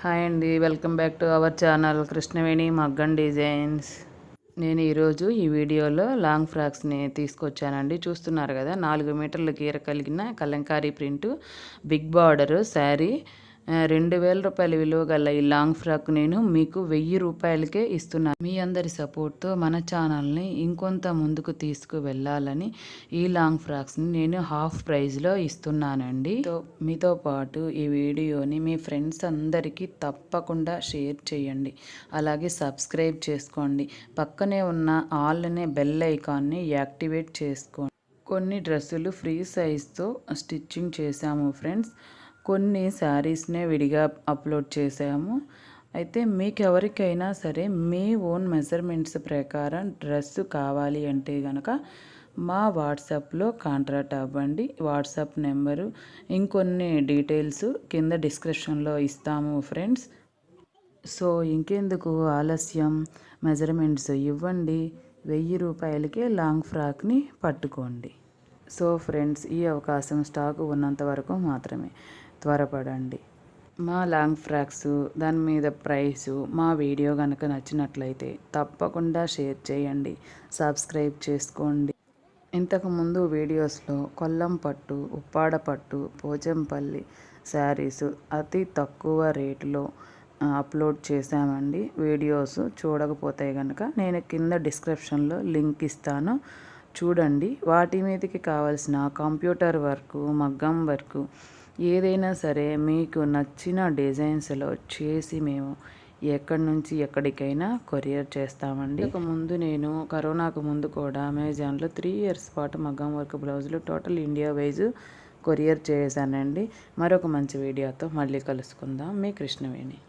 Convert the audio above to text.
Hi అండి, welcome back to our channel Krishnaveni మగ్గం designs. నేను ఈరోజు ఈ వీడియోలో లాంగ్ ఫ్రాక్స్ని తీసుకొచ్చానండి. చూస్తున్నారు కదా, 4 మీటర్ల గీర కలిగిన Kalamkari print big border sari. 2000 రూపాయల విలువ గల ఈ లాంగ్ ఫ్రాక్ నేను మీకు 1000 రూపాయలకే ఇస్తున్నాను. మీ అందరి సపోర్ట్తో మన ఛానల్ని ఇంకొంత ముందుకు తీసుకువెళ్ళాలని ఈ లాంగ్ ఫ్రాక్స్ని నేను హాఫ్ ప్రైజ్లో ఇస్తున్నానండి. మీతో పాటు ఈ వీడియోని మీ ఫ్రెండ్స్ అందరికీ తప్పకుండా షేర్ చేయండి. అలాగే సబ్స్క్రైబ్ చేసుకోండి. పక్కనే ఉన్న ఆల్ అనే బెల్ ఐకాన్ని యాక్టివేట్ చేసుకోండి. కొన్ని డ్రెస్సులు ఫ్రీ సైజ్తో స్టిచ్చింగ్ చేశాము ఫ్రెండ్స్. కొన్ని శారీస్నే విడిగా అప్లోడ్ చేసాము. అయితే మీకు ఎవరికైనా సరే మీ ఓన్ మెజర్మెంట్స్ ప్రకారం డ్రెస్సు కావాలి అంటే కనుక మా వాట్సాప్లో కాంటాక్ట్ అవ్వండి. వాట్సాప్ నెంబరు ఇంకొన్ని డీటెయిల్స్ కింద డిస్క్రిప్షన్లో ఇస్తాము ఫ్రెండ్స్. సో ఇంకెందుకు ఆలస్యం, మెజర్మెంట్స్ ఇవ్వండి. 1000 రూపాయలకే లాంగ్ ఫ్రాక్ని పట్టుకోండి. సో ఫ్రెండ్స్, ఈ అవకాశం స్టాకు ఉన్నంత వరకు మాత్రమే, త్వరపడండి. మా లాంగ్ ఫ్రాక్స్, దాని మీద ప్రైసు, మా వీడియో కనుక నచ్చినట్లయితే తప్పకుండా షేర్ చేయండి, సబ్స్క్రైబ్ చేసుకోండి. ఇంతకుముందు వీడియోస్లో కొల్లం పట్టు, ఉప్పాడ పట్టు, పోచంపల్లి శారీస్ అతి తక్కువ రేటులో అప్లోడ్ చేశామండి. వీడియోస్ చూడకపోతే కనుక నేను కింద డిస్క్రిప్షన్లో లింక్ ఇస్తాను, చూడండి. వాటి మీదకి కావాల్సిన కంప్యూటర్ వర్క్, మగ్గం వర్క్ ఏదైనా సరే మీకు నచ్చిన డిజైన్స్లో చేసి మేము ఎక్కడి నుంచి ఎక్కడికైనా కొరియర్ చేస్తామండి. ముందు నేను కరోనాకు ముందు కూడా అమెజాన్లో 3 ఇయర్స్ పాటు మగ్గం వర్క్ బ్లౌజులు టోటల్ ఇండియా వైజ్ కొరియర్ చేశానండి. మరొక మంచి వీడియోతో మళ్ళీ కలుసుకుందాం. మీ కృష్ణవేణి.